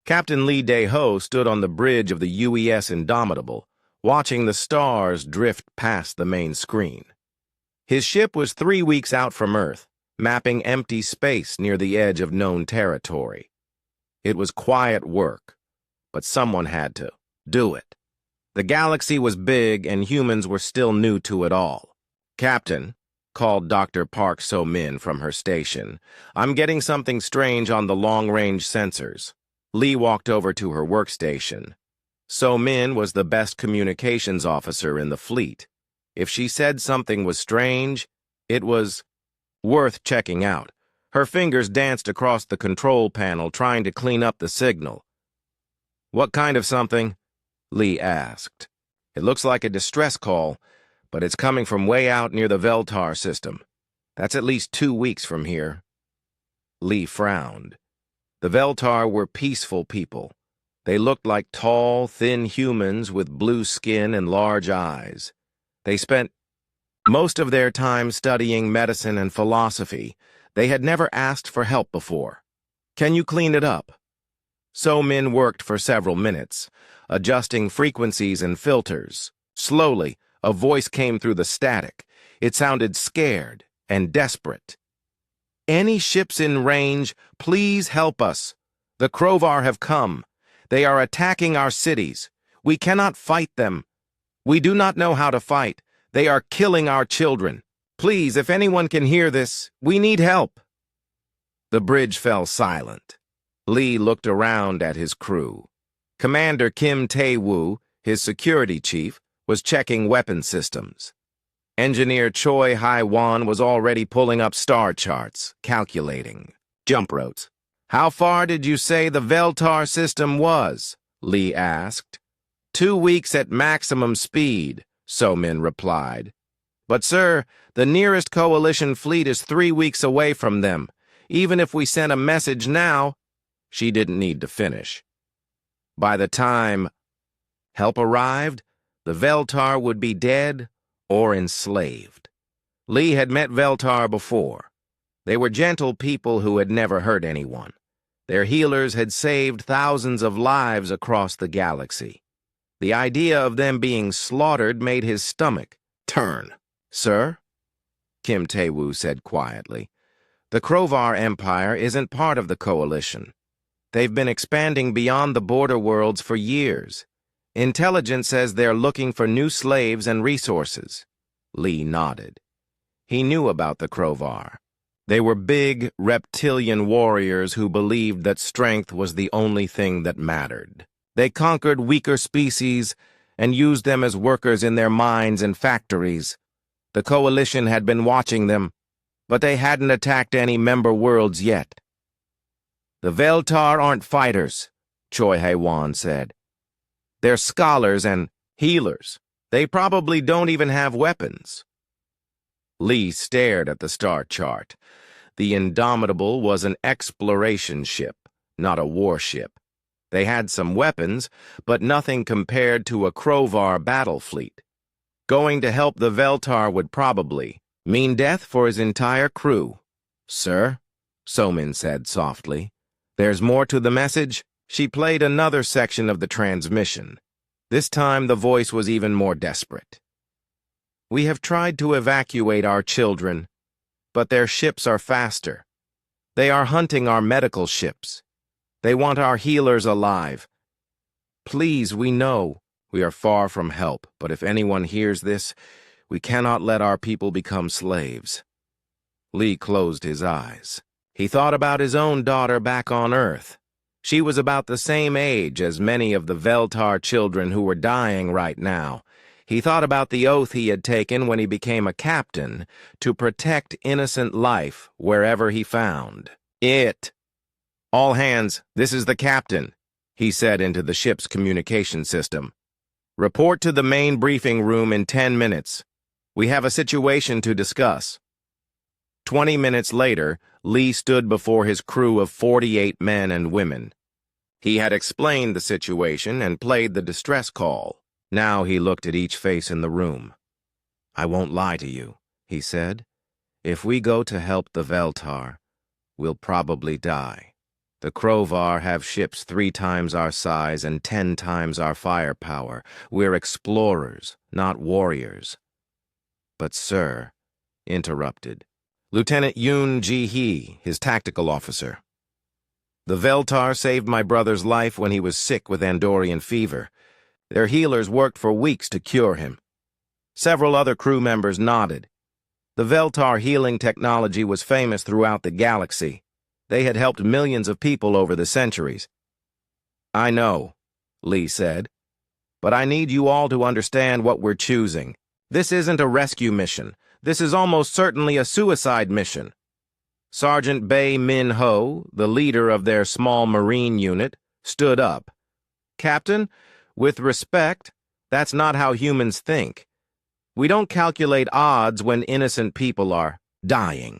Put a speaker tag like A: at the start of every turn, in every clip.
A: Captain Lee Dae-ho stood on the bridge of the UES Indomitable, watching the stars drift past the main screen. His ship was 3 weeks out from Earth, mapping empty space near the edge of known territory. It was quiet work, but someone had to do it. The galaxy was big and humans were still new to it all. "Captain," called Dr. Park So-min from her station, "I'm getting something strange on the long-range sensors." Lee walked over to her workstation. So-min was the best communications officer in the fleet. If she said something was strange, it was worth checking out. Her fingers danced across the control panel, trying to clean up the signal. "What kind of something?" Lee asked. "It looks like a distress call, but it's coming from way out near the Veltar system. That's at least 2 weeks from here." Lee frowned. The Veltar were peaceful people. They looked like tall, thin humans with blue skin and large eyes. They spent most of their time studying medicine and philosophy. They had never asked for help before. "Can you clean it up?" So-min worked for several minutes, adjusting frequencies and filters. Slowly, a voice came through the static. It sounded scared and desperate. "Any ships in range, please help us. The Krovar have come. They are attacking our cities. We cannot fight them. We do not know how to fight. They are killing our children. Please, if anyone can hear this, we need help." The bridge fell silent. Lee looked around at his crew. Commander Kim Tae-woo, his security chief, was checking weapon systems. Engineer Choi Hai-wan was already pulling up star charts, calculating. "Jump routes. How far did you say the Veltar system was?" Lee asked. 2 weeks at maximum speed," So-min replied. "But sir, the nearest coalition fleet is 3 weeks away from them. Even if we sent a message now..." She didn't need to finish. By the time help arrived, the Veltar would be dead or enslaved. Lee had met Veltar before. They were gentle people who had never hurt anyone. Their healers had saved thousands of lives across the galaxy. The idea of them being slaughtered made his stomach turn. "Sir," Kim Tae-woo said quietly, "the Krovar Empire isn't part of the coalition. They've been expanding beyond the border worlds for years. Intelligence says they're looking for new slaves and resources." Lee nodded. He knew about the Krovar. They were big, reptilian warriors who believed that strength was the only thing that mattered. They conquered weaker species and used them as workers in their mines and factories. The coalition had been watching them, but they hadn't attacked any member worlds yet. "The Veltar aren't fighters," Choi Hai-wan said. "They're scholars and healers. They probably don't even have weapons." Lee stared at the star chart. The Indomitable was an exploration ship, not a warship. They had some weapons, but nothing compared to a Krovar battle fleet. Going to help the Veltar would probably mean death for his entire crew. "Sir," So-min said softly, "there's more to the message." She played another section of the transmission. This time the voice was even more desperate. "We have tried to evacuate our children, but their ships are faster. They are hunting our medical ships. They want our healers alive. Please, we know we are far from help, but if anyone hears this, we cannot let our people become slaves." Lee closed his eyes. He thought about his own daughter back on Earth. She was about the same age as many of the Veltar children who were dying right now. He thought about the oath he had taken when he became a captain to protect innocent life wherever he found it. "All hands, this is the captain," he said into the ship's communication system. "Report to the main briefing room in 10 minutes. We have a situation to discuss." 20 minutes later, Lee stood before his crew of 48 men and women. He had explained the situation and played the distress call. Now he looked at each face in the room. "I won't lie to you," he said. "If we go to help the Veltar, we'll probably die. The Crovar have ships 3 times our size and 10 times our firepower. We're explorers, not warriors. But, sir, interrupted Lieutenant Yoon Ji-hee, his tactical officer. The Veltar saved my brother's life when he was sick with Andorian fever. Their healers worked for weeks to cure him. Several other crew members nodded. The Veltar healing technology was famous throughout the galaxy. They had helped millions of people over the centuries. I know, Lee said, but I need you all to understand what we're choosing. This isn't a rescue mission. This is almost certainly a suicide mission. Sergeant Bae Min Ho, the leader of their small Marine unit, stood up. Captain, with respect, that's not how humans think. We don't calculate odds when innocent people are dying.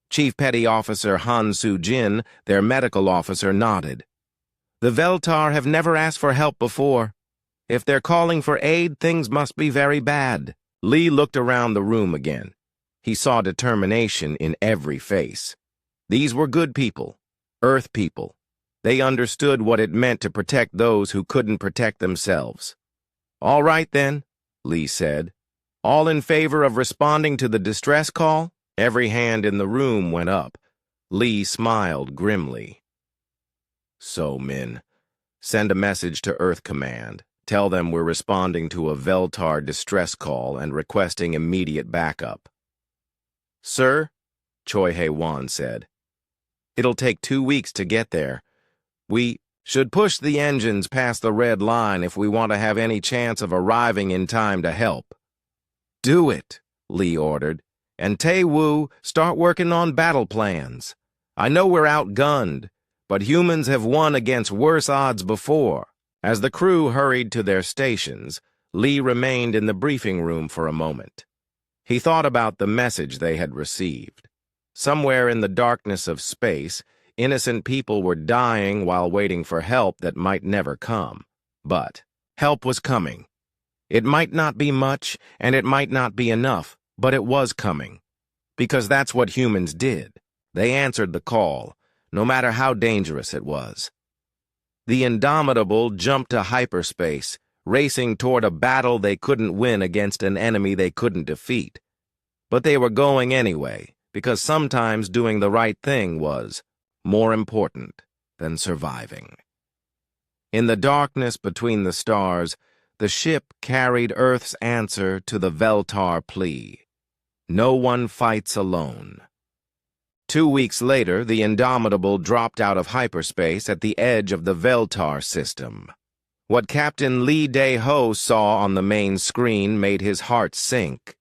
A: Chief Petty Officer Han Soo-jin, their medical officer, nodded. The Veltar have never asked for help before. If they're calling for aid, things must be very bad. Lee looked around the room again. He saw determination in every face. These were good people, Earth people. They understood what it meant to protect those who couldn't protect themselves. All right, then, Lee said. All in favor of responding to the distress call? Every hand in the room went up. Lee smiled grimly. So, Min, send a message to Earth Command. Tell them we're responding to a Veltar distress call and requesting immediate backup. Sir, Choi Hae-won said, it'll take 2 weeks to get there. We should push the engines past the red line if we want to have any chance of arriving in time to help. Do it, Lee ordered. And Tae-woo, start working on battle plans. I know we're outgunned, but humans have won against worse odds before. As the crew hurried to their stations, Lee remained in the briefing room for a moment. He thought about the message they had received. Somewhere in the darkness of space, innocent people were dying while waiting for help that might never come. But help was coming. It might not be much, and it might not be enough, but it was coming. Because that's what humans did. They answered the call, no matter how dangerous it was. The Indomitable jumped to hyperspace, racing toward a battle they couldn't win against an enemy they couldn't defeat. But they were going anyway, because sometimes doing the right thing was more important than surviving. In the darkness between the stars, the ship carried Earth's answer to the Veltar plea. No one fights alone. 2 weeks later, the Indomitable dropped out of hyperspace at the edge of the Veltar system. What Captain Lee Dae-ho saw on the main screen made his heart sink.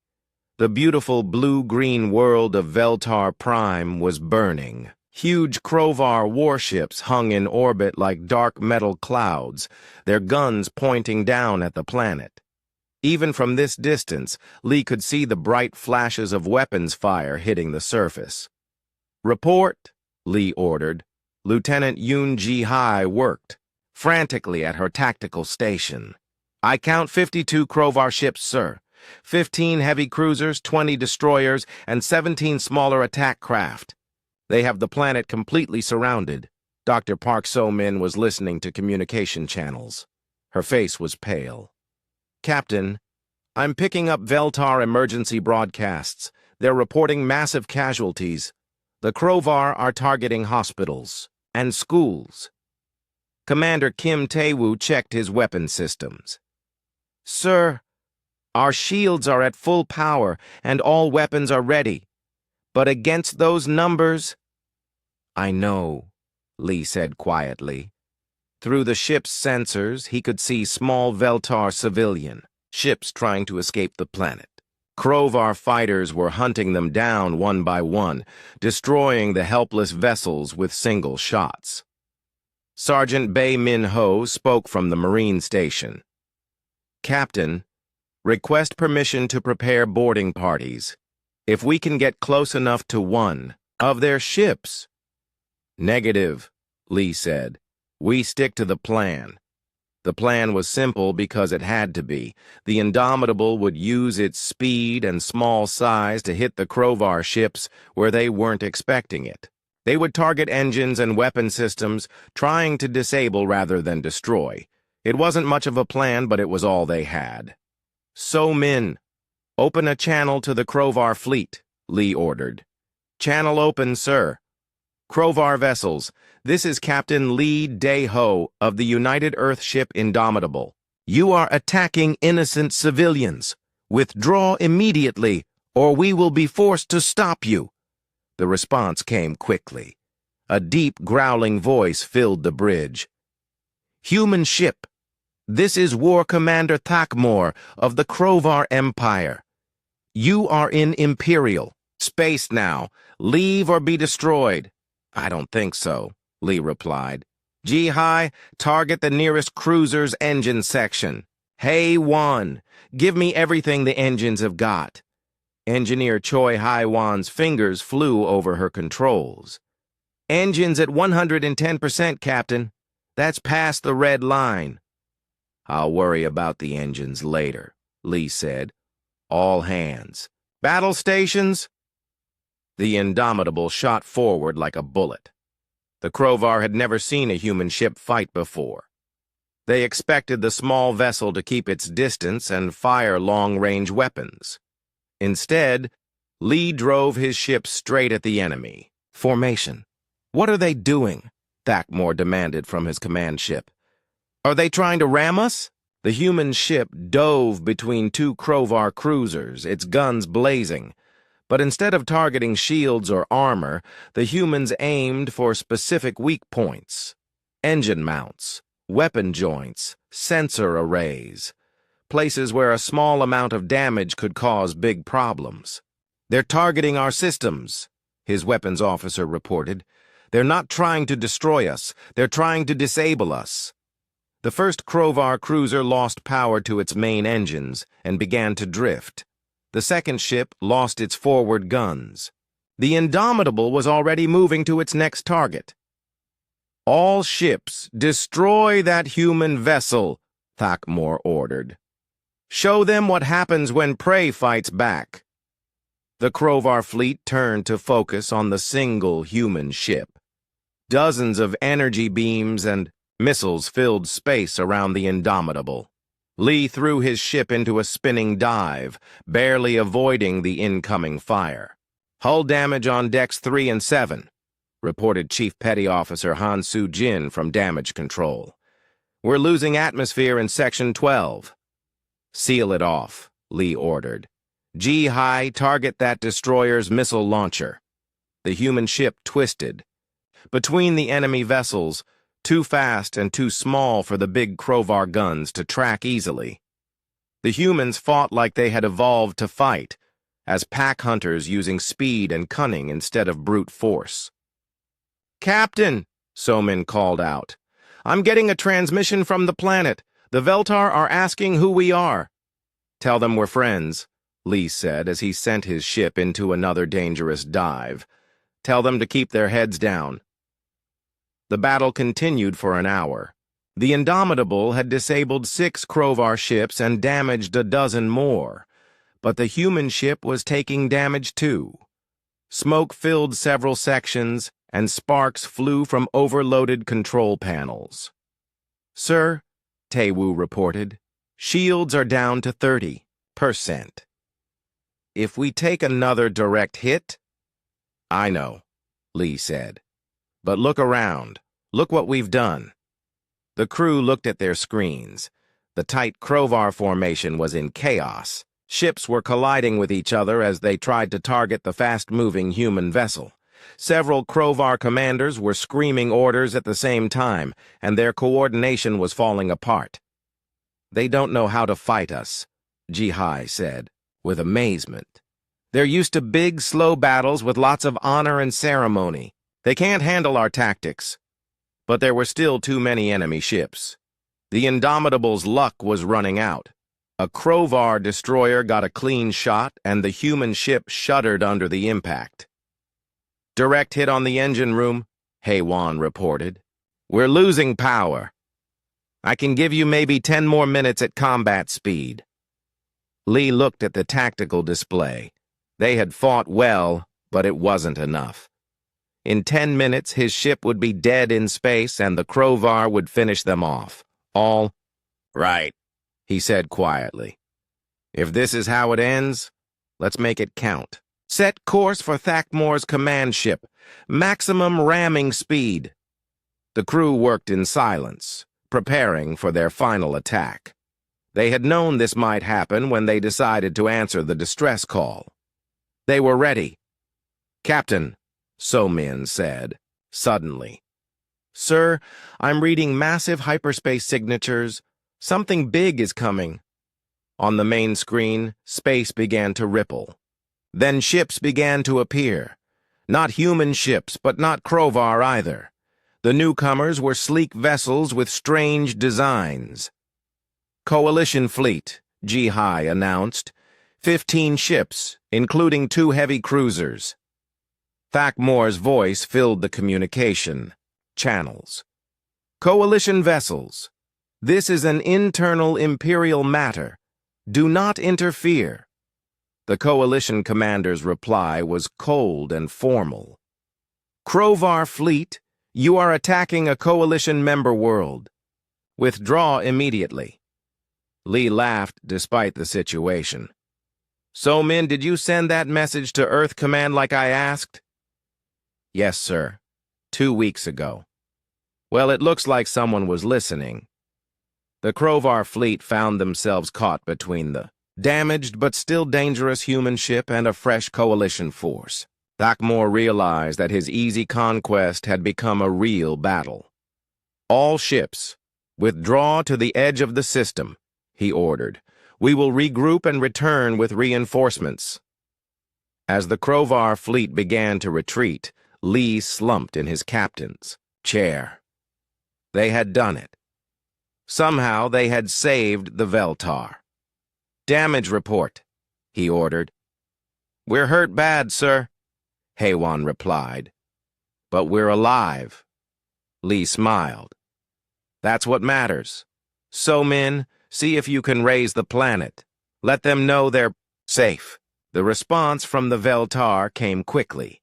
A: The beautiful blue-green world of Veltar Prime was burning. Huge Crovar warships hung in orbit like dark metal clouds, their guns pointing down at the planet. Even from this distance, Lee could see the bright flashes of weapons fire hitting the surface. Report, Lee ordered. Lieutenant Yoon Ji-hye worked frantically at her tactical station. I count 52 Crovar ships, sir. 15 heavy cruisers, 20 destroyers, and 17 smaller attack craft. They have the planet completely surrounded. Dr. Park So-min was listening to communication channels. Her face was pale. Captain, I'm picking up Veltar emergency broadcasts. They're reporting massive casualties. The Crovar are targeting hospitals and schools. Commander Kim Tae-woo checked his weapon systems. Sir, our shields are at full power and all weapons are ready. But against those numbers... I know, Lee said quietly. Through the ship's sensors, he could see small Veltar civilian ships trying to escape the planet. Crovar fighters were hunting them down one by one, destroying the helpless vessels with single shots. Sergeant Bae Min Ho spoke from the Marine station. Captain, request permission to prepare boarding parties. If we can get close enough to one of their ships. Negative, Lee said. We stick to the plan. The plan was simple because it had to be. The Indomitable would use its speed and small size to hit the Crovar ships where they weren't expecting it. They would target engines and weapon systems, trying to disable rather than destroy. It wasn't much of a plan, but it was all they had. So Min, open a channel to the Krovar fleet, Lee ordered. Channel open, sir. Krovar vessels, this is Captain Lee Dae-ho of the United Earth ship Indomitable. You are attacking innocent civilians. Withdraw immediately, or we will be forced to stop you. The response came quickly. A deep, growling voice filled the bridge. Human ship, this is War Commander Thakmor of the Krovar Empire. You are in Imperial space now. Leave or be destroyed. I don't think so, Lee replied. Ji-Hai, target the nearest cruiser's engine section. Hey, Wan, give me everything the engines have got. Engineer Choi Hai-Wan's fingers flew over her controls. Engines at 110%, Captain. That's past the red line. I'll worry about the engines later, Lee said. All hands. Battle stations? The Indomitable shot forward like a bullet. The Krovar had never seen a human ship fight before. They expected the small vessel to keep its distance and fire long-range weapons. Instead, Lee drove his ship straight at the enemy. Formation. What are they doing? Thakmor demanded from his command ship. Are they trying to ram us? The human ship dove between two Krovar cruisers, its guns blazing. But instead of targeting shields or armor, the humans aimed for specific weak points. Engine mounts, weapon joints, sensor arrays. Places where a small amount of damage could cause big problems. They're targeting our systems, his weapons officer reported. They're not trying to destroy us, they're trying to disable us. The first Krovar cruiser lost power to its main engines and began to drift. The second ship lost its forward guns. The Indomitable was already moving to its next target. All ships, destroy that human vessel, Thakmor ordered. Show them what happens when prey fights back. The Krovar fleet turned to focus on the single human ship. Dozens of energy beams and missiles filled space around the Indomitable. Lee threw his ship into a spinning dive, barely avoiding the incoming fire. Hull damage on decks 3 and 7, reported Chief Petty Officer Han Soo-jin from Damage Control. We're losing atmosphere in Section 12. Seal it off, Lee ordered. Ji-Hai, target that destroyer's missile launcher. The human ship twisted. Between the enemy vessels, too fast and too small for the big Krovar guns to track easily. The humans fought like they had evolved to fight, as pack hunters using speed and cunning instead of brute force. Captain, Somin called out. I'm getting a transmission from the planet. The Veltar are asking who we are. Tell them we're friends, Lee said as he sent his ship into another dangerous dive. Tell them to keep their heads down. The battle continued for an hour. The Indomitable had disabled 6 Krovar ships and damaged a dozen more, but the human ship was taking damage too. Smoke filled several sections, and sparks flew from overloaded control panels. Sir, Tae-woo reported, shields are down to 30%. If we take another direct hit? I know, Lee said. But look around. Look what we've done. The crew looked at their screens. The tight Krovar formation was in chaos. Ships were colliding with each other as they tried to target the fast-moving human vessel. Several Krovar commanders were screaming orders at the same time, and their coordination was falling apart. They don't know how to fight us, Ji-Hai said, with amazement. They're used to big, slow battles with lots of honor and ceremony. They can't handle our tactics. But there were still too many enemy ships. The Indomitable's luck was running out. A Krovar destroyer got a clean shot, and the human ship shuddered under the impact. Direct hit on the engine room, Hae-Wan reported. We're losing power. I can give you maybe 10 more minutes at combat speed. Lee looked at the tactical display. They had fought well, but it wasn't enough. In 10 minutes, his ship would be dead in space and the Crovar would finish them off. All right, he said quietly. If this is how it ends, let's make it count. Set course for Thakmor's command ship. Maximum ramming speed. The crew worked in silence, preparing for their final attack. They had known this might happen when they decided to answer the distress call. They were ready. Captain, So-Min said, suddenly. Sir, I'm reading massive hyperspace signatures. Something big is coming. On the main screen, space began to ripple. Then ships began to appear. Not human ships, but not Crovar either. The newcomers were sleek vessels with strange designs. Coalition fleet, HFY announced. 15 ships, including 2 heavy cruisers. Thakmor's voice filled the communication channels. Coalition vessels. This is an internal Imperial matter. Do not interfere. The Coalition commander's reply was cold and formal. Crovar fleet, you are attacking a Coalition member world. Withdraw immediately. Lee laughed despite the situation. So-Min, did you send that message to Earth Command like I asked? Yes, sir. 2 weeks ago. Well, it looks like someone was listening. The Crovar fleet found themselves caught between the damaged but still dangerous human ship and a fresh Coalition force. Thakmor realized that his easy conquest had become a real battle. All ships, withdraw to the edge of the system, he ordered. We will regroup and return with reinforcements. As the Crovar fleet began to retreat, Lee slumped in his captain's chair. They had done it. Somehow they had saved the Veltar. Damage report, he ordered. We're hurt bad, sir, Haywan replied. But we're alive. Lee smiled. That's what matters. So-Min, see if you can raise the planet. Let them know they're safe. The response from the Veltar came quickly.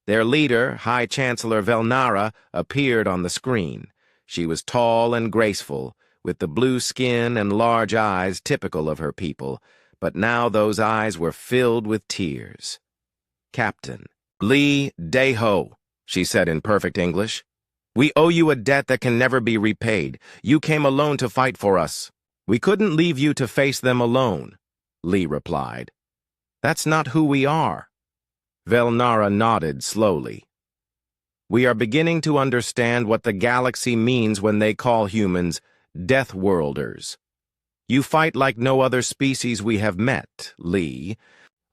A: Their leader, High Chancellor Velnara, appeared on the screen. She was tall and graceful, with the blue skin and large eyes typical of her people, but now those eyes were filled with tears. Captain, Lee Daeho, she said in perfect English. We owe you a debt that can never be repaid. You came alone to fight for us. We couldn't leave you to face them alone, Lee replied. That's not who we are. Velnara nodded slowly. We are beginning to understand what the galaxy means when they call humans Deathworlders. You fight like no other species we have met, Lee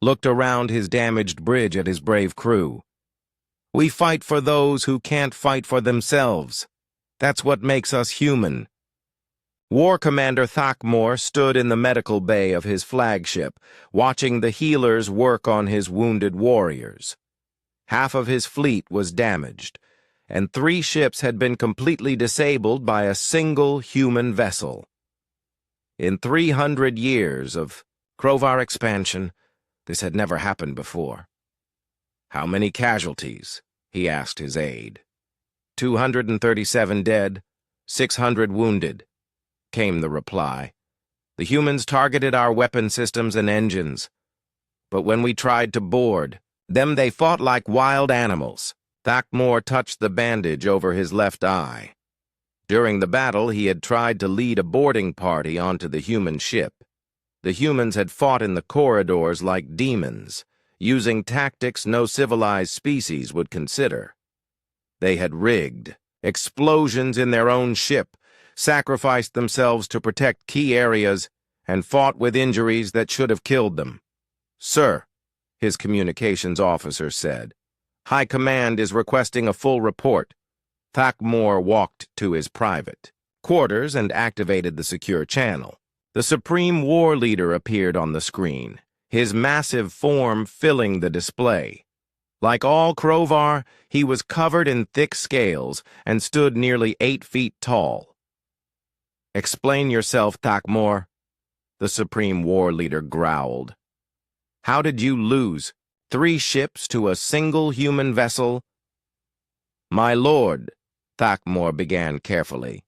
A: looked around his damaged bridge at his brave crew. We fight for those who can't fight for themselves. That's what makes us human. War Commander Thakmor stood in the medical bay of his flagship, watching the healers work on his wounded warriors. Half of his fleet was damaged, and 3 ships had been completely disabled by a single human vessel. In 300 years of Crovar expansion, this had never happened before. How many casualties? He asked his aide. 237 dead, 600 wounded, came the reply. The humans targeted our weapon systems and engines. But when we tried to board them, they fought like wild animals. Thakmor touched the bandage over his left eye. During the battle, he had tried to lead a boarding party onto the human ship. The humans had fought in the corridors like demons, using tactics no civilized species would consider. They had rigged explosions in their own ship, sacrificed themselves to protect key areas, and fought with injuries that should have killed them. Sir, his communications officer said, High Command is requesting a full report. Thakmor walked to his private quarters and activated the secure channel. The Supreme War Leader appeared on the screen, his massive form filling the display. Like all Crovar, he was covered in thick scales and stood nearly 8 feet tall. Explain yourself, Thakmor, the Supreme War Leader growled. How did you lose 3 ships to a single human vessel? My lord, Thakmor began carefully,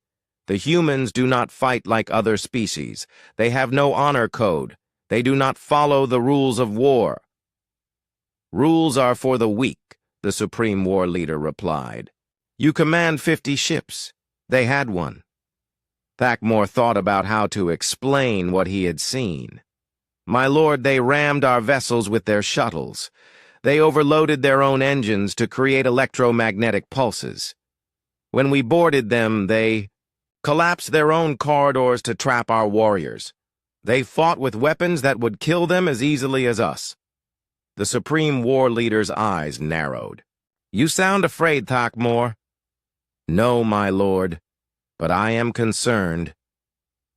A: the humans do not fight like other species. They have no honor code. They do not follow the rules of war. Rules are for the weak, the Supreme War Leader replied. You command 50 ships. They had one. Thakmor thought about how to explain what he had seen. My lord, they rammed our vessels with their shuttles. They overloaded their own engines to create electromagnetic pulses. When we boarded them, they collapsed their own corridors to trap our warriors. They fought with weapons that would kill them as easily as us. The Supreme War Leader's eyes narrowed. You sound afraid, Thakmor. No, my lord, but I am concerned.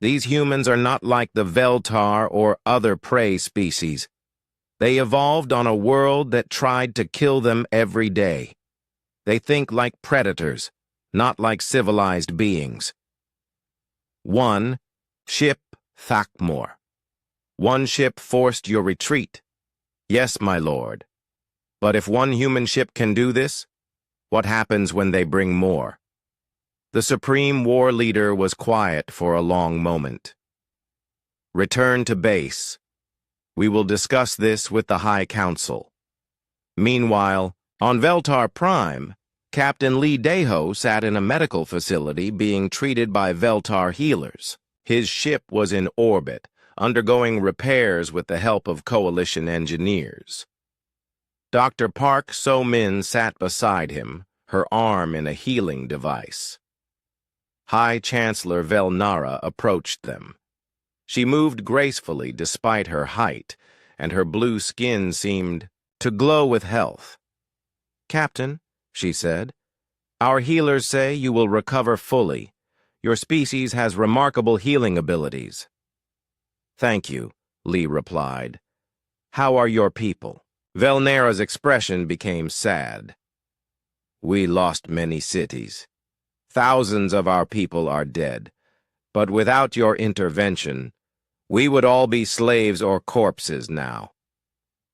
A: These humans are not like the Veltar or other prey species. They evolved on a world that tried to kill them every day. They think like predators, not like civilized beings. 1. Ship Thakmor. 1 ship forced your retreat. Yes, my lord. But if 1 human ship can do this, what happens when they bring more? The Supreme War Leader was quiet for a long moment. Return to base. We will discuss this with the High Council. Meanwhile, on Veltar Prime, Captain Lee Deho sat in a medical facility being treated by Veltar healers. His ship was in orbit, undergoing repairs with the help of Coalition engineers. Dr. Park So-min sat beside him, her arm in a healing device. High Chancellor Velnara approached them. She moved gracefully despite her height, and her blue skin seemed to glow with health. Captain, she said, our healers say you will recover fully. Your species has remarkable healing abilities. Thank you, Lee replied. How are your people? Velnara's expression became sad. We lost many cities. Thousands of our people are dead. But without your intervention, we would all be slaves or corpses now.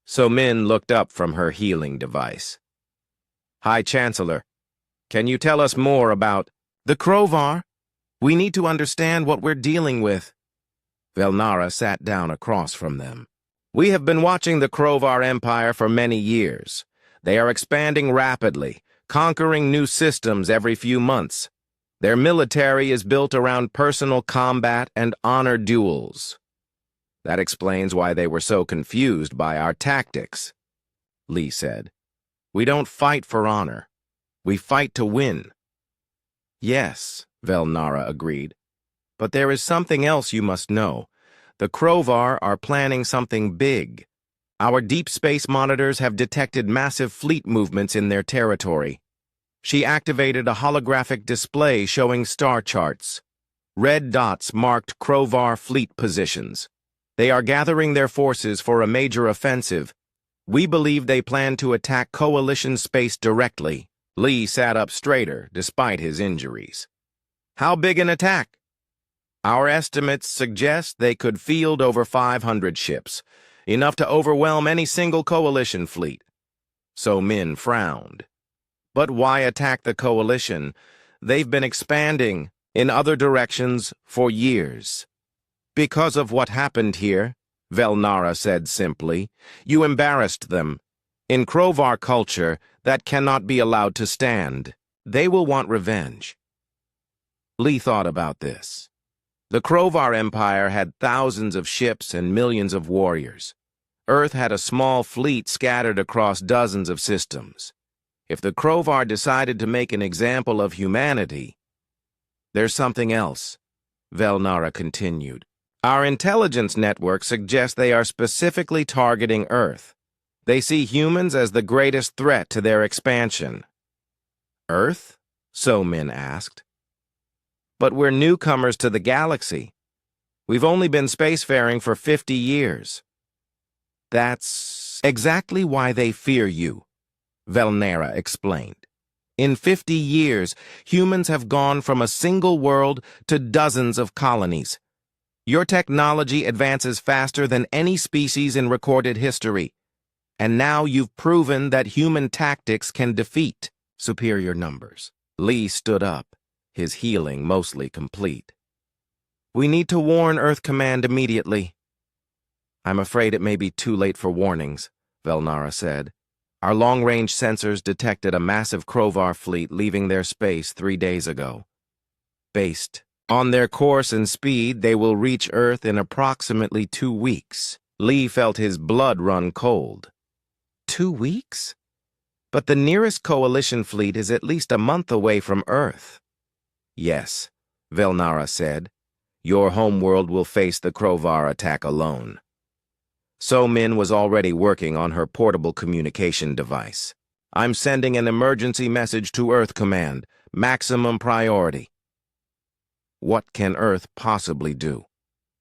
A: So-min looked up from her healing device. High Chancellor, can you tell us more about the Krovar? We need to understand what we're dealing with. Velnara sat down across from them. We have been watching the Krovar Empire for many years. They are expanding rapidly, conquering new systems every few months. Their military is built around personal combat and honor duels. That explains why they were so confused by our tactics, Lee said. We don't fight for honor. We fight to win. Yes, Velnara agreed. But there is something else you must know. The Krovar are planning something big. Our deep space monitors have detected massive fleet movements in their territory. She activated a holographic display showing star charts. Red dots marked Krovar fleet positions. They are gathering their forces for a major offensive. We believe they plan to attack Coalition space directly. Lee sat up straighter, despite his injuries. How big an attack? Our estimates suggest they could field over 500 ships, enough to overwhelm any single Coalition fleet. So-min frowned. But why attack the Coalition? They've been expanding in other directions for years. Because of what happened here, Velnara said simply, you embarrassed them. In Krovar culture, that cannot be allowed to stand. They will want revenge. Lee thought about this. The Krovar Empire had thousands of ships and millions of warriors. Earth had a small fleet scattered across dozens of systems. If the Krovar decided to make an example of humanity, there's something else, Velnara continued. Our intelligence network suggests they are specifically targeting Earth. They see humans as the greatest threat to their expansion. Earth? So-min asked. But we're newcomers to the galaxy. We've only been spacefaring for 50 years. That's exactly why they fear you, Velnara explained. In 50 years, humans have gone from a single world to dozens of colonies. Your technology advances faster than any species in recorded history. And now you've proven that human tactics can defeat Superior numbers. Lee stood up, his healing mostly complete. We need to warn Earth Command immediately. I'm afraid it may be too late for warnings, Velnara said. Our long-range sensors detected a massive Krovar fleet leaving their space 3 days ago. Based on their course and speed, they will reach Earth in approximately 2 weeks. Lee felt his blood run cold. 2 weeks? But the nearest coalition fleet is at least a month away from Earth. Yes, Velnara said. Your homeworld will face the Krovar attack alone. So-Min was already working on her portable communication device. I'm sending an emergency message to Earth Command. Maximum priority. What can Earth possibly do?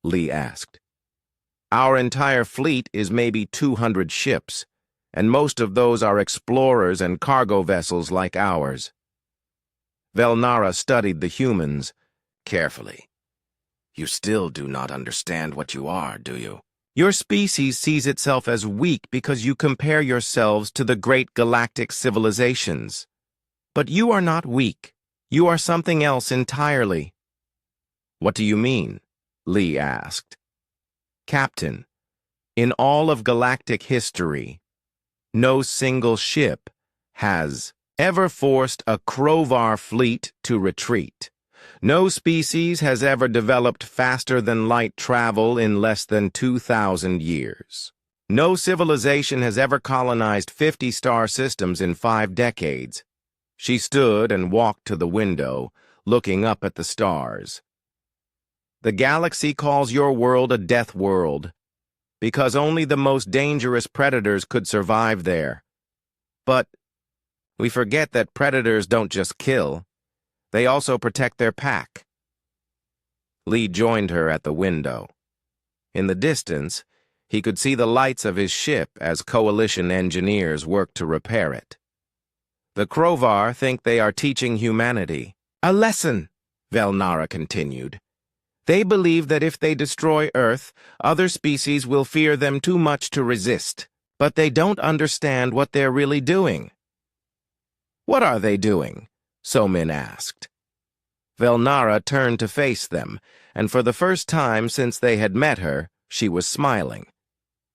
A: Lee asked. Our entire fleet is maybe 200 ships, and most of those are explorers and cargo vessels like ours. Velnara studied the humans carefully. You still do not understand what you are, do you? Your species sees itself as weak because you compare yourselves to the great galactic civilizations. But you are not weak. You are something else entirely. What do you mean? Lee asked. Captain, in all of galactic history, no single ship has ever forced a Krovar fleet to retreat. No species has ever developed faster than light travel in less than 2,000 years. No civilization has ever colonized 50 star systems in 5 decades. She stood and walked to the window, looking up at the stars. The galaxy calls your world a death world, because only the most dangerous predators could survive there. But we forget that predators don't just kill. They also protect their pack. Lee joined her at the window. In the distance, he could see the lights of his ship as coalition engineers worked to repair it. The Krovar think they are teaching humanity a lesson, Velnara continued. They believe that if they destroy Earth, other species will fear them too much to resist. But they don't understand what they're really doing. What are they doing? So-Min asked. Velnara turned to face them, and for the first time since they had met her, she was smiling.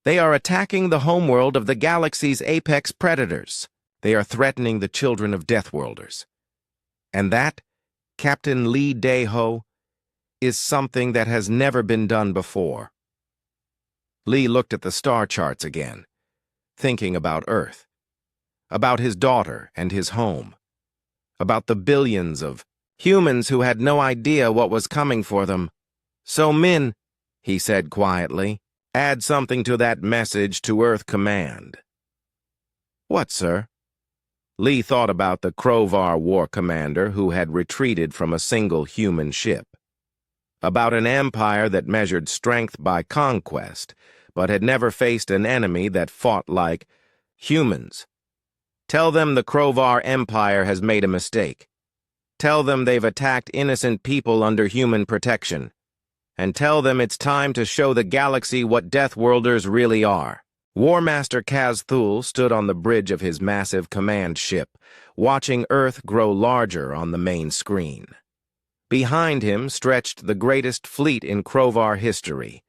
A: They are attacking the homeworld of the galaxy's apex predators. They are threatening the children of Deathworlders. And that, Captain Lee Daeho, is something that has never been done before. Lee looked at the star charts again, thinking about Earth, about his daughter and his home, about the billions of humans who had no idea what was coming for them. So-Min, he said quietly, add something to that message to Earth Command. What, sir? Lee thought about the Krovar war commander who had retreated from a single human ship, about an empire that measured strength by conquest, but had never faced an enemy that fought like humans. Tell them the Krovar Empire has made a mistake. Tell them they've attacked innocent people under human protection. And tell them it's time to show the galaxy what Deathworlders really are. War Master Kaz Thul stood on the bridge of his massive command ship, watching Earth grow larger on the main screen. Behind him stretched the greatest fleet in Krovar history,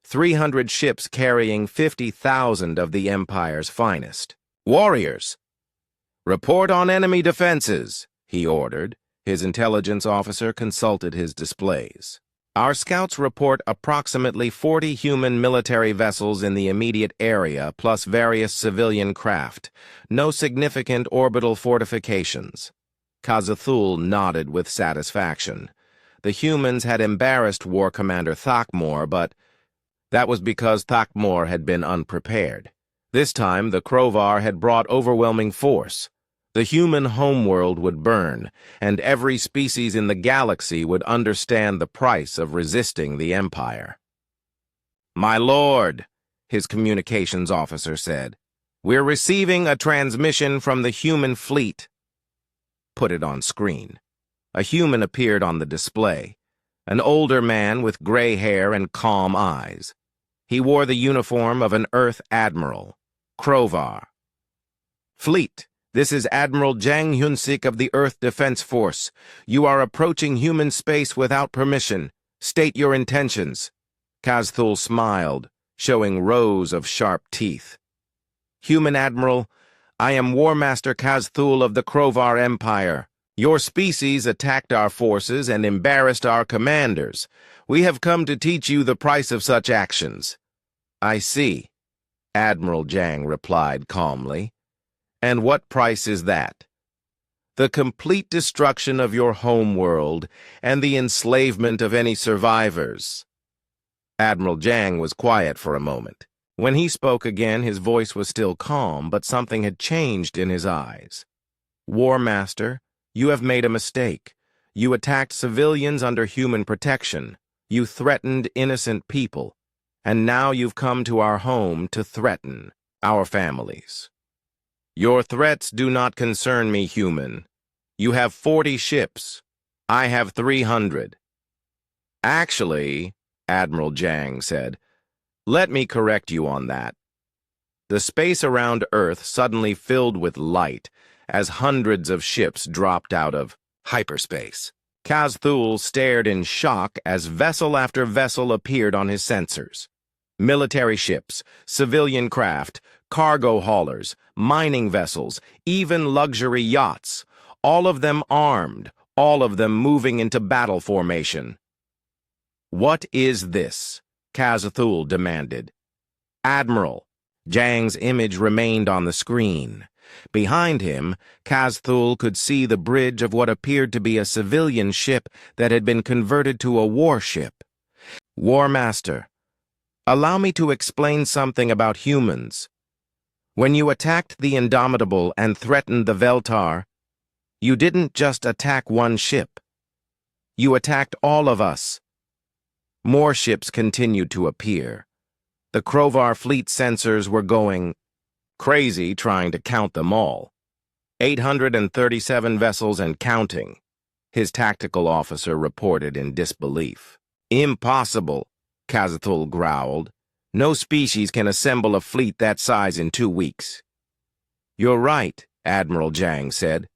A: 300 ships carrying 50,000 of the Empire's finest. Warriors! Report on enemy defenses, he ordered. His intelligence officer consulted his displays. Our scouts report approximately 40 human military vessels in the immediate area, plus various civilian craft. No significant orbital fortifications. Kazathul nodded with satisfaction. The humans had embarrassed War Commander Thakmor, but that was because Thakmor had been unprepared. This time, the Krovar had brought overwhelming force. The human homeworld would burn, and every species in the galaxy would understand the price of resisting the Empire. My lord, his communications officer said, we're receiving a transmission from the human fleet. Put it on screen. A human appeared on the display, an older man with gray hair and calm eyes. He wore the uniform of an Earth admiral, Krovar. Fleet, This is Admiral Jang Hyun-sik of the Earth Defense Force. You are approaching human space without permission. State your intentions." Kazthul smiled, showing rows of sharp teeth. "Human Admiral, I am War Master Kazthul of the Krovar Empire. Your species attacked our forces and embarrassed our commanders. We have come to teach you the price of such actions." "I see," Admiral Jang replied calmly. "And what price is that?" "The complete destruction of your home world and the enslavement of any survivors." Admiral Jang was quiet for a moment. When he spoke again, his voice was still calm, but something had changed in his eyes. "War Master, you have made a mistake. You attacked civilians under human protection. You threatened innocent people. And now you've come to our home to threaten our families. Your threats do not concern me, human. You have 40 ships. I have 300. Actually, Admiral Jang said, let me correct you on that. The space around Earth suddenly filled with light as hundreds of ships dropped out of hyperspace. Kazthul stared in shock as vessel after vessel appeared on his sensors. Military ships, civilian craft, cargo haulers, mining vessels, even luxury yachts, all of them armed, all of them moving into battle formation. "What is this?" Kazthul demanded. "Admiral." Jang's image remained on the screen. Behind him, Kazthul could see the bridge of what appeared to be a civilian ship that had been converted to a warship. "War Master, allow me to explain something about humans. When you attacked the Indomitable and threatened the Veltar, you didn't just attack one ship. You attacked all of us." More ships continued to appear. The Krovar fleet sensors were going crazy trying to count them all. 837 vessels and counting, his tactical officer reported in disbelief. "Impossible," Kazthul growled. "No species can assemble a fleet that size in 2 weeks." "You're right," Admiral Jang said.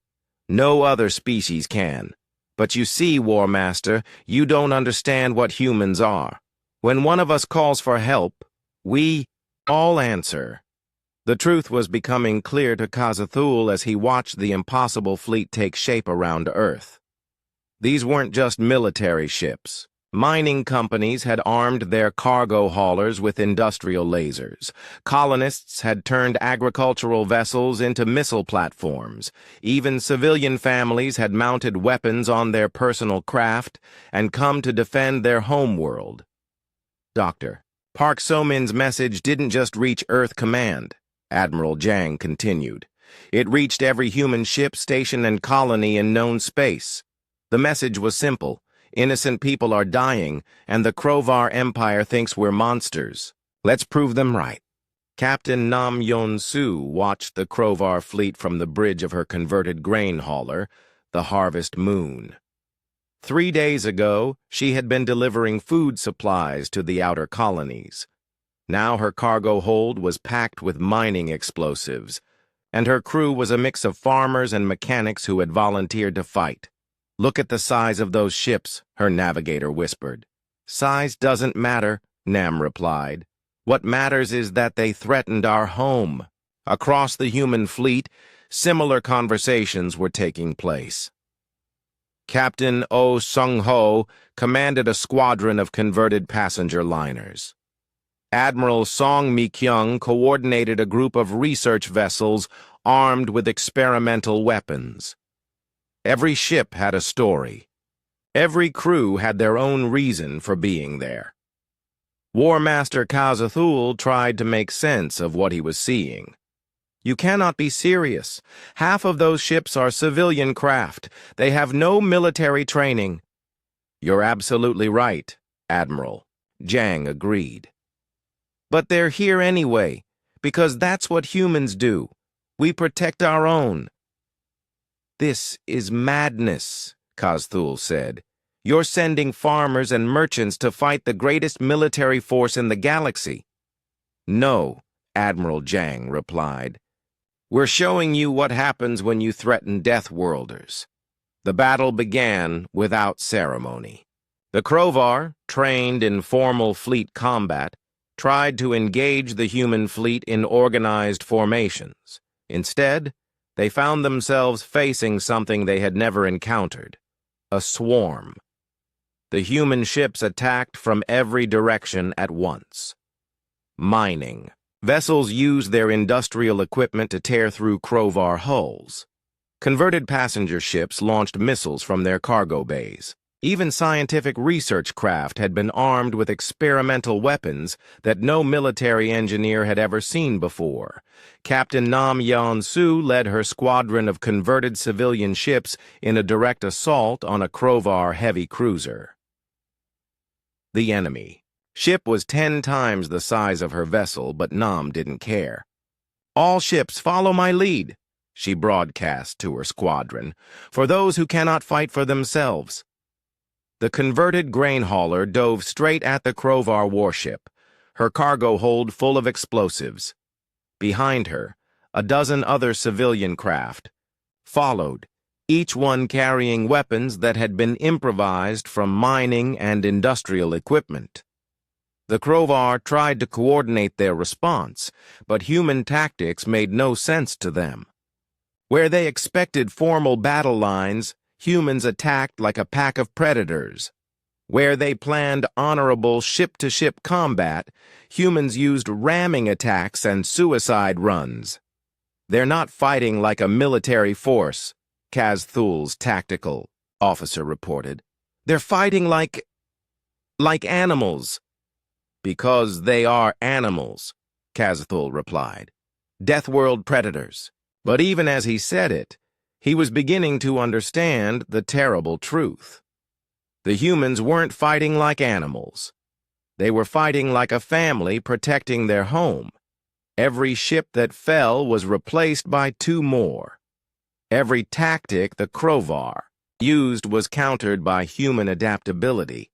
A: "No other species can. But you see, War Master, you don't understand what humans are. When one of us calls for help, we all answer." The truth was becoming clear to Kazthul as he watched the impossible fleet take shape around Earth. These weren't just military ships. Mining companies had armed their cargo haulers with industrial lasers. Colonists had turned agricultural vessels into missile platforms. Even civilian families had mounted weapons on their personal craft and come to defend their homeworld. "Doctor, Park So-min's message didn't just reach Earth Command," Admiral Jang continued. "It reached every human ship, station, and colony in known space. The message was simple. Innocent people are dying, and the Krovar Empire thinks we're monsters. Let's prove them right." Captain Nam Yon-soo watched the Krovar fleet from the bridge of her converted grain hauler, the Harvest Moon. 3 days ago, she had been delivering food supplies to the outer colonies. Now her cargo hold was packed with mining explosives, and her crew was a mix of farmers and mechanics who had volunteered to fight. "Look at the size of those ships," her navigator whispered. "Size doesn't matter," Nam replied. "What matters is that they threatened our home." Across the human fleet, similar conversations were taking place. Captain Oh Sung-ho commanded a squadron of converted passenger liners. Admiral Song Mi-kyung coordinated a group of research vessels armed with experimental weapons. Every ship had a story. Every crew had their own reason for being there. War Master Kazthul tried to make sense of what he was seeing. "You cannot be serious. Half of those ships are civilian craft. They have no military training." "You're absolutely right, Admiral," Jang agreed. "But they're here anyway, because that's what humans do. We protect our own." "This is madness," Kazthul said. "You're sending farmers and merchants to fight the greatest military force in the galaxy." "No," Admiral Jang replied. We're showing you what happens when you threaten Deathworlders. The battle began without ceremony. The Crovar, trained in formal fleet combat, tried to engage the human fleet in organized formations. Instead, they found themselves facing something they had never encountered: a swarm. The human ships attacked from every direction at once. Mining. Vessels used their industrial equipment to tear through Crovar hulls. Converted passenger ships launched missiles from their cargo bays. Even scientific research craft had been armed with experimental weapons that no military engineer had ever seen before. Captain Nam Yeon-soo led her squadron of converted civilian ships in a direct assault on a Crovar heavy cruiser. The enemy. Ship was 10 times the size of her vessel, but Nam didn't care. "All ships, follow my lead," she broadcast to her squadron, "for those who cannot fight for themselves." The converted grain hauler dove straight at the Crovar warship, her cargo hold full of explosives. Behind her, a dozen other civilian craft followed, each one carrying weapons that had been improvised from mining and industrial equipment. The Crovar tried to coordinate their response, but human tactics made no sense to them. Where they expected formal battle lines, humans attacked like a pack of predators. Where they planned honorable ship-to-ship combat, humans used ramming attacks and suicide runs. "They're not fighting like a military force," Kaz-Thul's tactical officer reported. "They're fighting like animals." "Because they are animals," Kaz-Thul replied. "Deathworld predators." But even as he said it, he was beginning to understand the terrible truth. The humans weren't fighting like animals. They were fighting like a family protecting their home. Every ship that fell was replaced by 2 more. Every tactic the Crovar used was countered by human adaptability.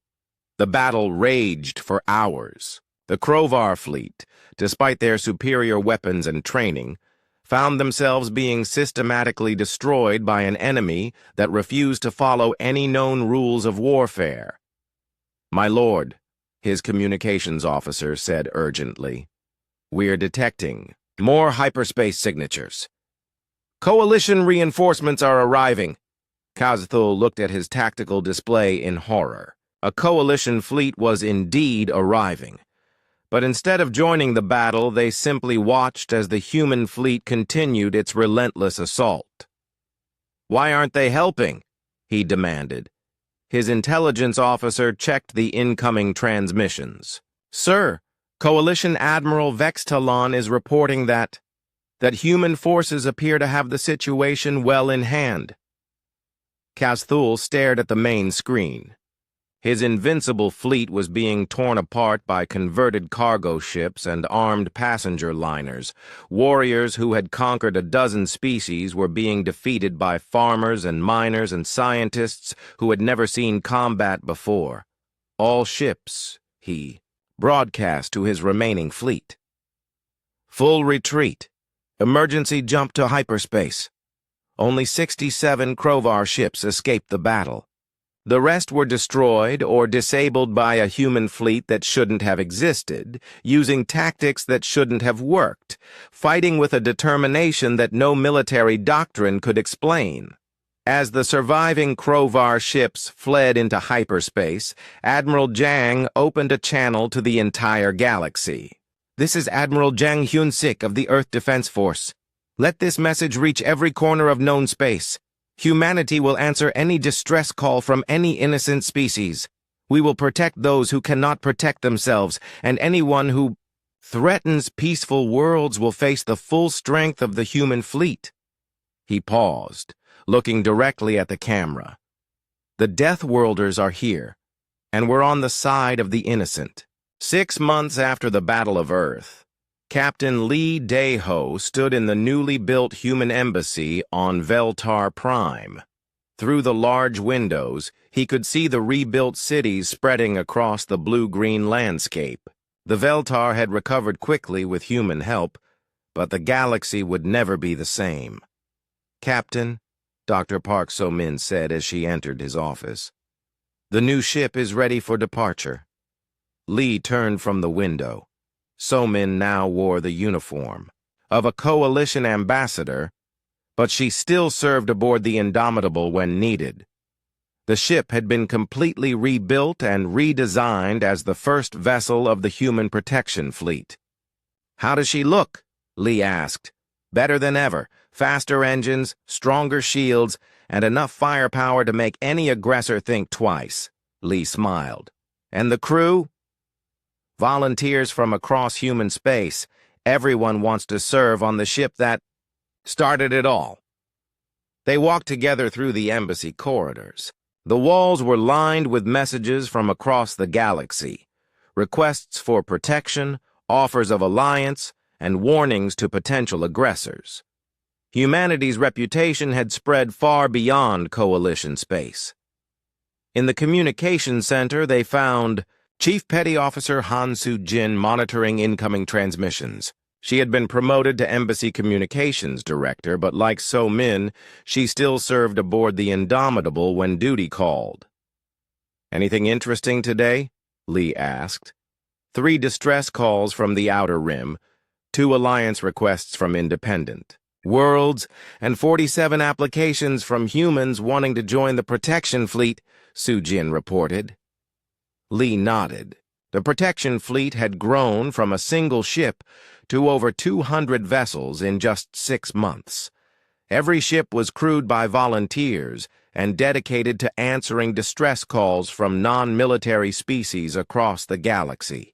A: The battle raged for hours. The Crovar fleet, despite their superior weapons and training, found themselves being systematically destroyed by an enemy that refused to follow any known rules of warfare. "My lord," his communications officer said urgently, "we're detecting more hyperspace signatures. Coalition reinforcements are arriving." Kaz-Thul looked at his tactical display in horror. A coalition fleet was indeed arriving. But instead of joining the battle, they simply watched as the human fleet continued its relentless assault. "Why aren't they helping?" he demanded. His intelligence officer checked the incoming transmissions. "Sir, Coalition Admiral Vex Talon is reporting that human forces appear to have the situation well in hand." Kaz-Thul stared at the main screen. His invincible fleet was being torn apart by converted cargo ships and armed passenger liners. Warriors who had conquered a dozen species were being defeated by farmers and miners and scientists who had never seen combat before. "All ships," he broadcast to his remaining fleet. "Full retreat. Emergency jump to hyperspace." Only 67 Crovar ships escaped the battle. The rest were destroyed or disabled by a human fleet that shouldn't have existed, using tactics that shouldn't have worked, fighting with a determination that no military doctrine could explain. As the surviving Crovar ships fled into hyperspace, Admiral Jang opened a channel to the entire galaxy. "This is Admiral Jang Hyun-sik of the Earth Defense Force. Let this message reach every corner of known space. Humanity will answer any distress call from any innocent species. We will protect those who cannot protect themselves, and anyone who threatens peaceful worlds will face the full strength of the human fleet." He paused, looking directly at the camera. "The Deathworlders are here, and we're on the side of the innocent." 6 months after the Battle of Earth, Captain Lee Dae-ho stood in the newly built human embassy on Veltar Prime. Through the large windows, he could see the rebuilt cities spreading across the blue-green landscape. The Veltar had recovered quickly with human help, but the galaxy would never be the same. "Captain," Dr. Park So-min said as she entered his office, "the new ship is ready for departure." Lee turned from the window. So-min now wore the uniform of a coalition ambassador, but she still served aboard the Indomitable when needed. The ship had been completely rebuilt and redesigned as the first vessel of the Human Protection Fleet. "How does she look?" Lee asked. "Better than ever. Faster engines, stronger shields, and enough firepower to make any aggressor think twice." Lee smiled. "And the crew?" "Volunteers from across human space. Everyone wants to serve on the ship that started it all." They walked together through the embassy corridors. The walls were lined with messages from across the galaxy, requests for protection, offers of alliance, and warnings to potential aggressors. Humanity's reputation had spread far beyond Coalition space. In the communications center, they found Chief Petty Officer Han Soo-jin monitoring incoming transmissions. She had been promoted to Embassy Communications Director, but like So-min, she still served aboard the Indomitable when duty called. "Anything interesting today?" Lee asked. 3 distress calls from the Outer Rim, 2 alliance requests from Independent Worlds, and 47 applications from humans wanting to join the Protection Fleet, Soo-jin reported. Lee nodded. The Protection Fleet had grown from a single ship to over 200 vessels in just 6 months. Every ship was crewed by volunteers and dedicated to answering distress calls from non-military species across the galaxy.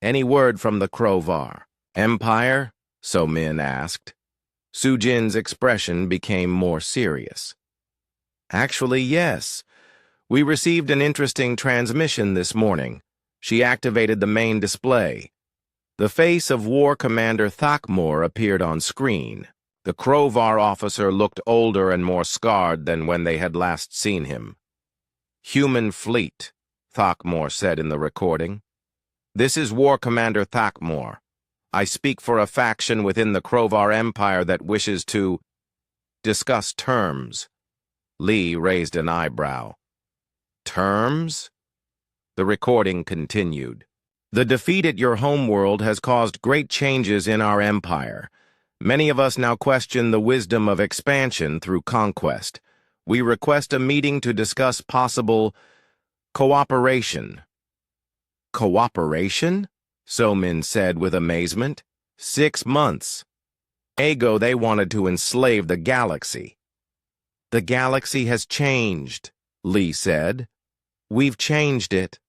A: "Any word from the Krovar Empire?" So-min asked. Soo-jin's expression became more serious. "Actually, yes. We received an interesting transmission this morning." She activated the main display. The face of War Commander Thakmor appeared on screen. The Krovar officer looked older and more scarred than when they had last seen him. "Human fleet," Thakmor said in the recording. "This is War Commander Thakmor. I speak for a faction within the Krovar Empire that wishes to discuss terms." Lee raised an eyebrow. "Terms?" The recording continued. "The defeat at your homeworld has caused great changes in our empire. Many of us now question the wisdom of expansion through conquest. We request a meeting to discuss possible cooperation." "Cooperation?" So-min said with amazement. 6 months ago, they wanted to enslave the galaxy." "The galaxy has changed," Lee said. "We've changed it."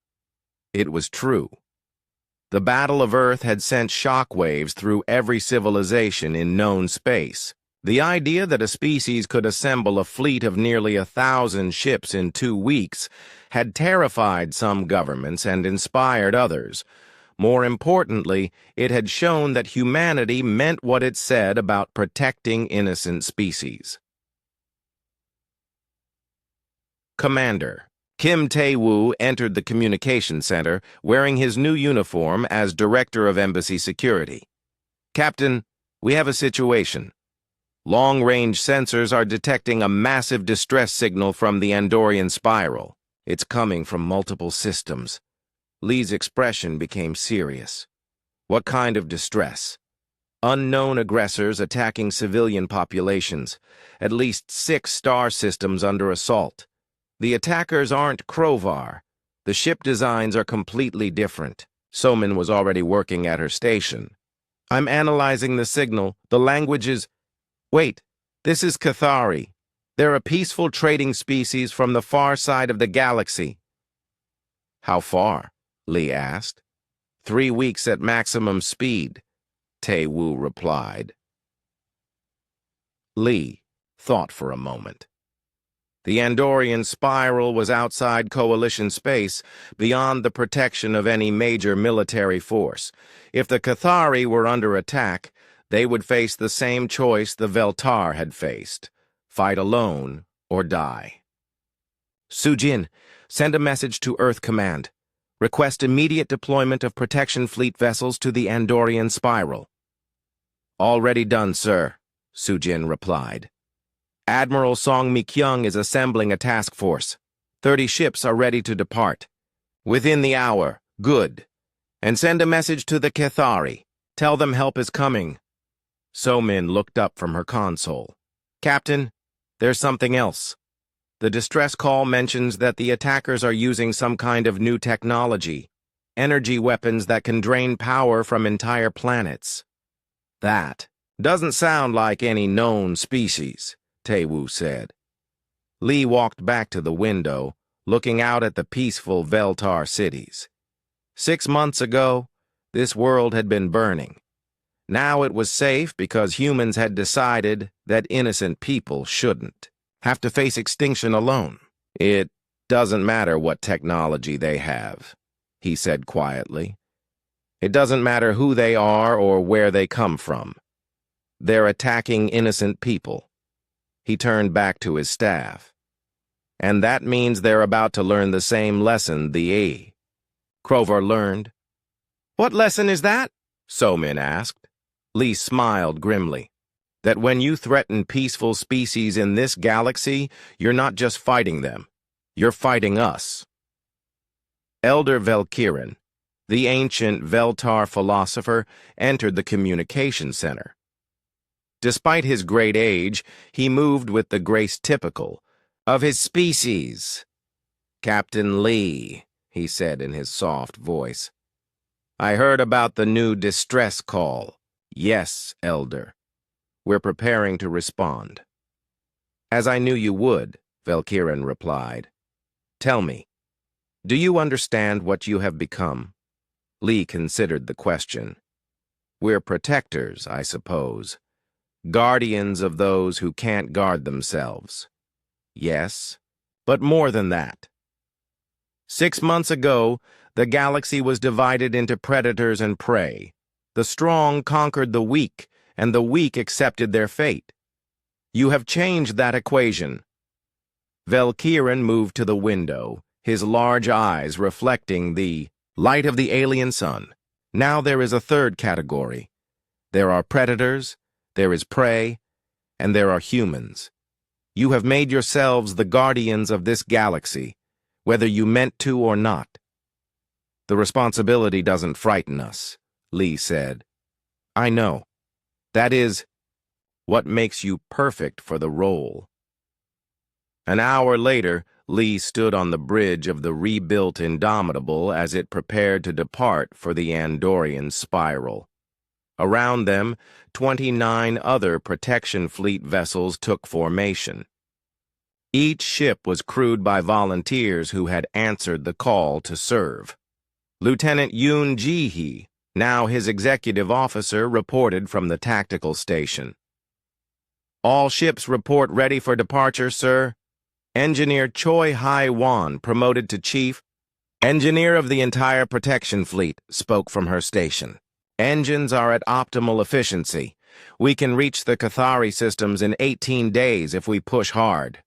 A: It was true. The Battle of Earth had sent shockwaves through every civilization in known space. The idea that a species could assemble a fleet of nearly 1,000 ships in 2 weeks had terrified some governments and inspired others. More importantly, it had shown that humanity meant what it said about protecting innocent species. Commander Kim Tae-woo entered the communication center wearing his new uniform as Director of Embassy Security. "Captain, we have a situation. Long-range sensors are detecting a massive distress signal from the Andorian spiral. It's coming from multiple systems." Lee's expression became serious. "What kind of distress?" "Unknown aggressors attacking civilian populations. At least 6 star systems under assault. The attackers aren't Krovar. The ship designs are completely different." So-min was already working at her station. "I'm analyzing the signal. The language is... Wait, this is Cathari. They're a peaceful trading species from the far side of the galaxy." "How far?" Lee asked. 3 weeks at maximum speed," Tae-woo replied. Lee thought for a moment. The Andorian spiral was outside Coalition space, beyond the protection of any major military force. If the Cathari were under attack, they would face the same choice the Veltar had faced: fight alone or die. "Soo-jin, send a message to Earth Command. Request immediate deployment of protection fleet vessels to the Andorian spiral." Already done, sir, Sujin replied. Admiral Song Mi-kyung is assembling a task force. 30 ships are ready to depart. Within the hour, good. And send a message to the Cathari. Tell them help is coming. So-min looked up from her console. Captain, there's something else. The distress call mentions that the attackers are using some kind of new technology, energy weapons that can drain power from entire planets. That doesn't sound like any known species, Tae-woo said. Lee walked back to the window, looking out at the peaceful Veltar cities. 6 months ago, this world had been burning. Now it was safe because humans had decided that innocent people shouldn't have to face extinction alone. It doesn't matter what technology they have, he said quietly. It doesn't matter who they are or where they come from. They're attacking innocent people. He turned back to his staff. And that means they're about to learn the same lesson the A. Crover learned. What lesson is that? So-min asked. Lee smiled grimly. That when you threaten peaceful species in this galaxy, you're not just fighting them. You're fighting us. Elder Velkirin, the ancient Veltar philosopher, entered the communication center. Despite his great age, he moved with the grace typical of his species. Captain Lee, he said in his soft voice. I heard about the new distress call. Yes, Elder. We're preparing to respond. As I knew you would, Velkirin replied. Tell me, do you understand what you have become? Lee considered the question. We're protectors, I suppose. Guardians of those who can't guard themselves. Yes, but more than that. 6 months ago, the galaxy was divided into predators and prey. The strong conquered the weak, and the weak accepted their fate. You have changed that equation. Velkirin moved to the window, his large eyes reflecting the light of the alien sun. Now there is a third category. There are predators, there is prey, and there are humans. You have made yourselves the guardians of this galaxy, whether you meant to or not. The responsibility doesn't frighten us, Lee said. I know. That is what makes you perfect for the role. An hour later, Lee stood on the bridge of the rebuilt Indomitable as it prepared to depart for the Andorian spiral. Around them, 29 other protection fleet vessels took formation. Each ship was crewed by volunteers who had answered the call to serve. Lieutenant Yoon Ji-hee, now his executive officer, reported from the tactical station. All ships report ready for departure, sir. Engineer Choi Hai-wan, promoted to chief, engineer of the entire protection fleet, spoke from her station. Engines are at optimal efficiency. We can reach the Cathari systems in 18 days if we push hard.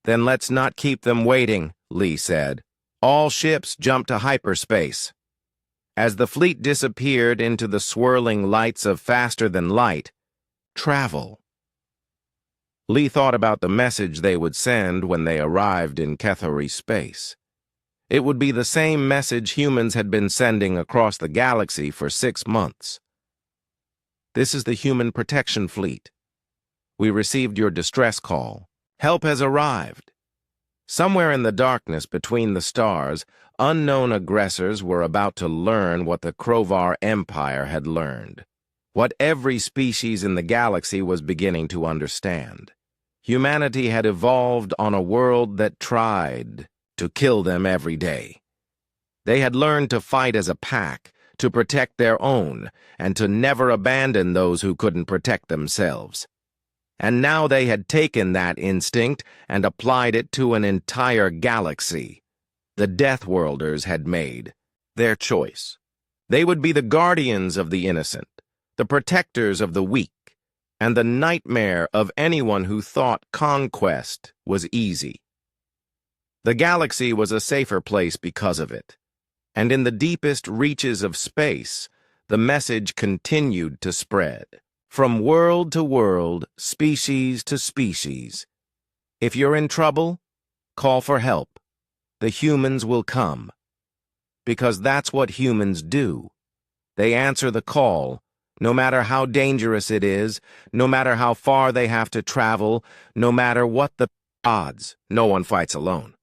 A: Then let's not keep them waiting, Lee said. All ships jump to hyperspace. As the fleet disappeared into the swirling lights of faster-than-light, travel. Lee thought about the message they would send when they arrived in Cathari space. It would be the same message humans had been sending across the galaxy for 6 months. This is the Human Protection Fleet. We received your distress call. Help has arrived. Somewhere in the darkness between the stars, unknown aggressors were about to learn what the Krovar Empire had learned, what every species in the galaxy was beginning to understand. Humanity had evolved on a world that tried to kill them every day. They had learned to fight as a pack, to protect their own, and to never abandon those who couldn't protect themselves. And now they had taken that instinct and applied it to an entire galaxy. The Deathworlders had made their choice. They would be the guardians of the innocent, the protectors of the weak, and the nightmare of anyone who thought conquest was easy. The galaxy was a safer place because of it, and in the deepest reaches of space, the message continued to spread. From world to world, species to species. If you're in trouble, call for help. The humans will come. Because that's what humans do. They answer the call, no matter how dangerous it is, no matter how far they have to travel, no matter what the odds. No one fights alone.